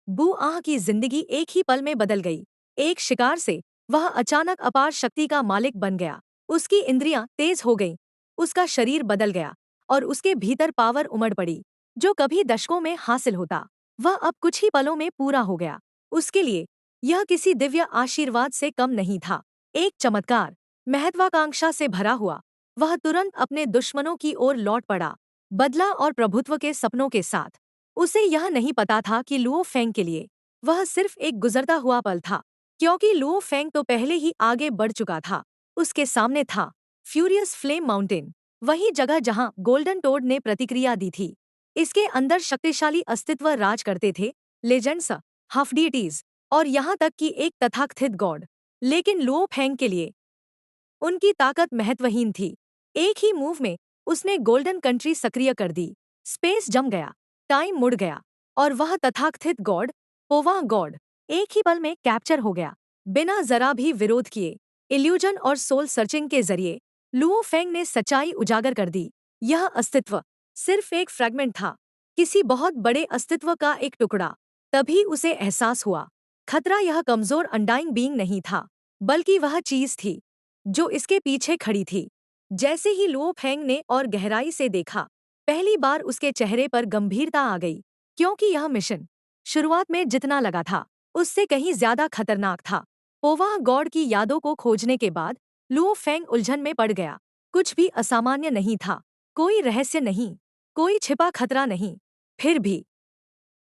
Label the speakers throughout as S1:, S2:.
S1: बू आह की जिंदगी एक ही पल में बदल गई। एक शिकार से वह अचानक अपार शक्ति का मालिक बन गया। उसकी इंद्रियां तेज हो गईं, उसका शरीर बदल गया और उसके भीतर पावर उमड़ पड़ी जो कभी दशकों में हासिल होता वह अब कुछ ही पलों में पूरा हो गया। उसके लिए यह किसी दिव्य आशीर्वाद से कम नहीं था, एक चमत्कार, महत्वाकांक्षा से भरा हुआ। वह तुरंत अपने दुश्मनों की ओर लौट पड़ा, बदला और प्रभुत्व के सपनों के साथ। उसे यह नहीं पता था कि लुओ फेंग के लिए वह सिर्फ एक गुजरता हुआ पल था, क्योंकि लुओ फेंग तो पहले ही आगे बढ़ चुका था। उसके सामने था फ्यूरियस फ्लेम माउंटेन, वही जगह जहां गोल्डन टोड ने प्रतिक्रिया दी थी। इसके अंदर शक्तिशाली अस्तित्व राज करते थे, लेजेंड्स, हाफ डीटीज और यहाँ तक कि एक तथाकथित गॉड। लेकिन लुओ फेंग के लिए उनकी ताकत महत्वहीन थी। एक ही मूव में उसने गोल्डन कंट्री सक्रिय कर दी। स्पेस जम गया, टाइम मुड़ गया और वह तथाकथित गॉड, पोवा गॉड, एक ही पल में कैप्चर हो गया, बिना जरा भी विरोध किए। इल्यूजन और सोल सर्चिंग के जरिए लुओ फेंग ने सच्चाई उजागर कर दी। यह अस्तित्व सिर्फ एक फ्रैगमेंट था, किसी बहुत बड़े अस्तित्व का एक टुकड़ा। तभी उसे एहसास हुआ, खतरा यह कमजोर अनडाइंग बीइंग नहीं था, बल्कि वह चीज थी जो इसके पीछे खड़ी थी। जैसे ही लुओ फेंग ने और गहराई से देखा, पहली बार उसके चेहरे पर गंभीरता आ गई, क्योंकि यह मिशन शुरुआत में जितना लगा था उससे कहीं ज्यादा खतरनाक था। पोवाह गॉड की यादों को खोजने के बाद लुओ फेंग उलझन में पड़ गया। कुछ भी असामान्य नहीं था, कोई रहस्य नहीं, कोई छिपा खतरा नहीं। फिर भी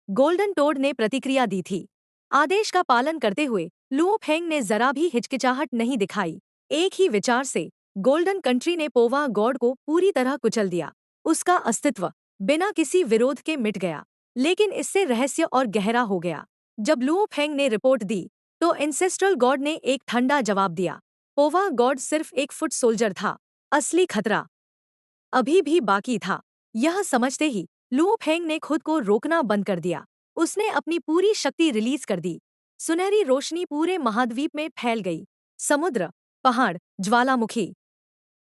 S1: गोल्डन टोड ने प्रतिक्रिया दी थी। आदेश का पालन करते हुए लुओ फेंग ने जरा भी हिचकिचाहट नहीं दिखाई। एक ही विचार से गोल्डन कंट्री ने पोवा गॉड को पूरी तरह कुचल दिया। उसका अस्तित्व बिना किसी विरोध के मिट गया। लेकिन इससे रहस्य और गहरा हो गया। जब लुओ फेंग ने रिपोर्ट दी तो एंसेस्ट्रल गॉड ने एक ठंडा जवाब दिया। पोवा गॉड सिर्फ एक फुट सोल्जर था, असली खतरा अभी भी बाकी था। यह समझते ही लुओ फेंग ने खुद को रोकना बंद कर दिया। उसने अपनी पूरी शक्ति रिलीज कर दी। सुनहरी रोशनी पूरे महाद्वीप में फैल गई। समुद्र, पहाड़, ज्वालामुखी,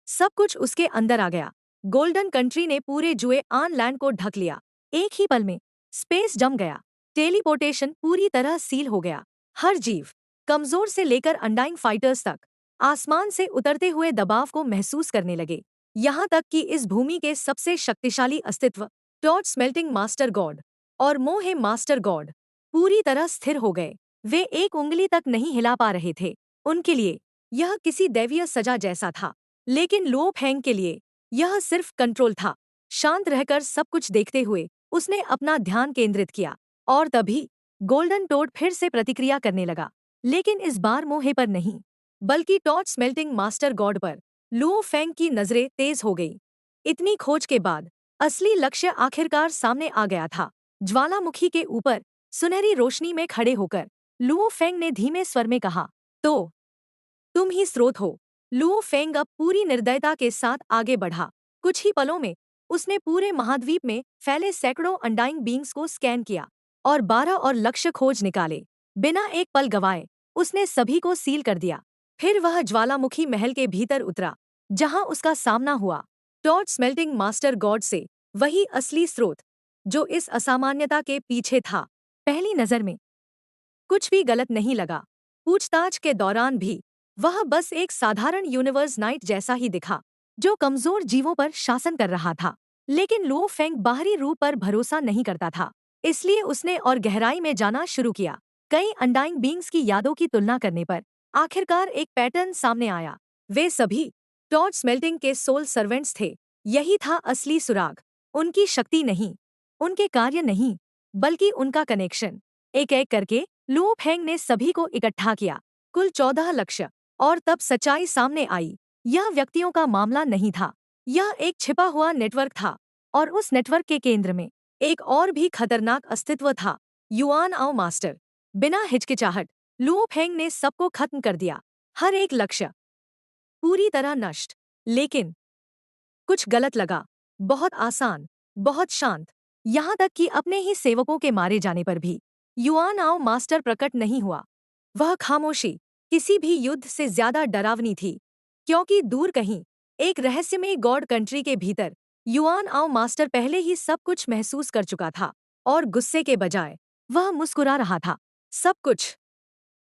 S1: सब कुछ उसके अंदर आ गया। गोल्डन कंट्री ने पूरे जुए आन लैंड को ढक लिया। एक ही पल में स्पेस जम गया। टेलीपोर्टेशन पूरी तरह सील हो गया। हर जीव, कमजोर से लेकर अनडाइंग फाइटर्स तक, आसमान से उतरते हुए दबाव को महसूस करने लगे। यहाँ तक कि इस भूमि के सबसे शक्तिशाली अस्तित्व, टॉर्च स्मेल्टिंग मास्टर गॉड और मोहे मास्टर गॉड, पूरी तरह स्थिर हो गए। वे एक उंगली तक नहीं हिला पा रहे थे। उनके लिए यह किसी दैवीय सजा जैसा था। लेकिन लुओ फेंग के लिए यह सिर्फ कंट्रोल था। शांत रहकर सब कुछ देखते हुए उसने अपना ध्यान केंद्रित किया। और तभी गोल्डन टोड फिर से प्रतिक्रिया करने लगा। लेकिन इस बार मोहे पर नहीं, बल्कि टॉर्च स्मेल्टिंग मास्टर गॉड पर। लुओ फेंग की नजरें तेज हो गई। इतनी खोज के बाद असली लक्ष्य आखिरकार सामने आ गया था। ज्वालामुखी के ऊपर सुनहरी रोशनी में खड़े होकर लुओ फेंग ने धीमे स्वर में कहा, तो तुम ही स्रोत हो। लुओ फेंग अब पूरी निर्दयता के साथ आगे बढ़ा। कुछ ही पलों में उसने पूरे महाद्वीप में फैले सैकड़ों अनडाइंग बींग्स को स्कैन किया और 12 और लक्ष्य खोज निकाले। बिना एक पल गवाए उसने सभी को सील कर दिया। फिर वह ज्वालामुखी महल के भीतर उतरा, जहां उसका सामना हुआ टॉर्च स्मेल्टिंग मास्टर गॉड से, वही असली स्रोत जो इस असामान्यता के पीछे था। पहली नजर में कुछ भी गलत नहीं लगा। पूछताछ के दौरान भी वह बस एक साधारण यूनिवर्स नाइट जैसा ही दिखा, जो कमजोर जीवों पर शासन कर रहा था। लेकिन लुओ फेंग बाहरी रूप पर भरोसा नहीं करता था, इसलिए उसने और गहराई में जाना शुरू किया। कई अनडाइंग बींग्स की यादों की तुलना करने पर आखिरकार एक पैटर्न सामने आया। वे सभी टॉर्च स्मेल्टिंग के सोल सर्वेंट्स थे। यही था असली सुराग, उनकी शक्ति नहीं, उनके कार्य नहीं, बल्कि उनका कनेक्शन। एक एक करके लुओ फेंग ने सभी को इकट्ठा किया, कुल 14 लक्ष्य। और तब सच्चाई सामने आई। यह व्यक्तियों का मामला नहीं था, यह एक छिपा हुआ नेटवर्क था। और उस नेटवर्क के केंद्र में एक और भी खतरनाक अस्तित्व था, युआन आओ मास्टर। बिना हिचकिचाहट लुओ फेंग ने सबको खत्म कर दिया, हर एक लक्ष्य पूरी तरह नष्ट। लेकिन कुछ गलत लगा। बहुत आसान, बहुत शांत, यहाँ तक कि अपने ही सेवकों के मारे जाने पर भी युआन आओ मास्टर प्रकट नहीं हुआ। वह खामोशी किसी भी युद्ध से ज्यादा डरावनी थी, क्योंकि दूर कहीं एक रहस्यमय गॉड कंट्री के भीतर युआन आओ मास्टर पहले ही सब कुछ महसूस कर चुका था। और गुस्से के बजाय वह मुस्कुरा रहा था। सब कुछ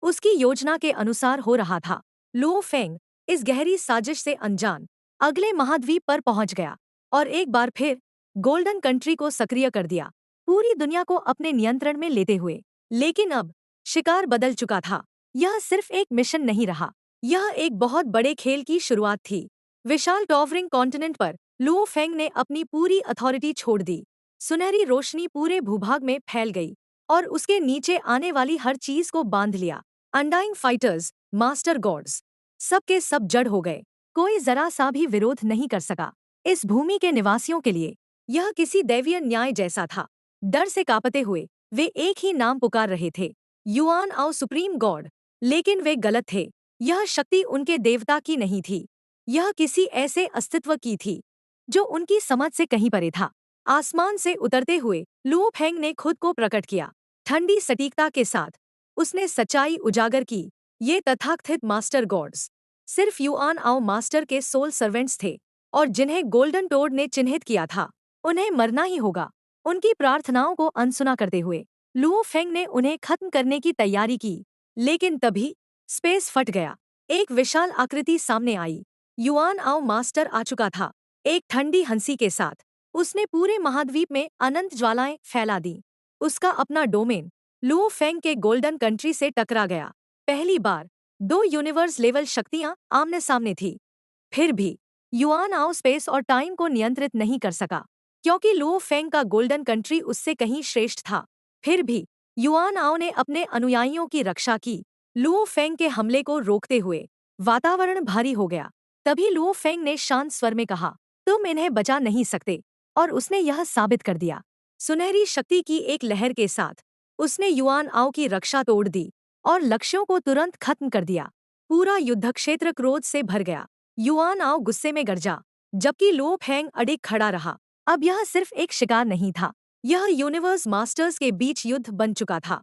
S1: उसकी योजना के अनुसार हो रहा था। लुओ फेंग इस गहरी साजिश से अनजान अगले महाद्वीप पर पहुंच गया और एक बार फिर गोल्डन कंट्री को सक्रिय कर दिया, पूरी दुनिया को अपने नियंत्रण में लेते हुए। लेकिन अब शिकार बदल चुका था। यह सिर्फ एक मिशन नहीं रहा, यह एक बहुत बड़े खेल की शुरुआत थी। विशाल टॉवरिंग कॉन्टिनेंट पर लुओ फेंग ने अपनी पूरी अथॉरिटी छोड़ दी। सुनहरी रोशनी पूरे भूभाग में फैल गई और उसके नीचे आने वाली हर चीज को बांध लिया। अनडाइंग फाइटर्स, मास्टर गॉड्स, सब के सब जड़ हो गए। कोई जरा सा भी विरोध नहीं कर सका। इस भूमि के निवासियों के लिए यह किसी दैवीय न्याय जैसा था। डर से कांपते हुए वे एक ही नाम पुकार रहे थे, युआन आओ सुप्रीम गॉड। लेकिन वे गलत थे। यह शक्ति उनके देवता की नहीं थी, यह किसी ऐसे अस्तित्व की थी जो उनकी समझ से कहीं परे था। आसमान से उतरते हुए लुओ फेंग ने खुद को प्रकट किया। ठंडी सटीकता के साथ उसने सच्चाई उजागर की। ये तथाकथित मास्टर गॉड्स सिर्फ युआन आओ मास्टर के सोल सर्वेंट्स थे और जिन्हें गोल्डन टोड ने चिन्हित किया था, उन्हें मरना ही होगा। उनकी प्रार्थनाओं को अनसुना करते हुए लुओ फेंग ने उन्हें खत्म करने की तैयारी की। लेकिन तभी स्पेस फट गया। एक विशाल आकृति सामने आई। युआन आओ मास्टर आ चुका था, एक ठंडी हंसी के साथ। उसने पूरे महाद्वीप में अनंत ज्वालाएं फैला दी। उसका अपना डोमेन लुओ फेंग के गोल्डन कंट्री से टकरा गया। पहली बार दो यूनिवर्स लेवल शक्तियां आमने सामने थी। फिर भी युआन आओ स्पेस और टाइम को नियंत्रित नहीं कर सका, क्योंकि लुओ फेंग का गोल्डन कंट्री उससे कहीं श्रेष्ठ था। फिर भी युआन आओ ने अपने अनुयायियों की रक्षा की, लुओ फेंग के हमले को रोकते हुए। वातावरण भारी हो गया। तभी लुओ फेंग ने शांत स्वर में कहा, तुम इन्हें बचा नहीं सकते। और उसने यह साबित कर दिया। सुनहरी शक्ति की एक लहर के साथ उसने युआन आओ की रक्षा तोड़ दी और लक्ष्यों को तुरंत खत्म कर दिया। पूरा युद्धक्षेत्र क्रोध से भर गया। युआन आओ गुस्से में गरजा, जबकि लुओ फेंग अडिग खड़ा रहा। अब यह सिर्फ एक शिकार नहीं था, यह यूनिवर्स मास्टर्स के बीच युद्ध बन चुका था।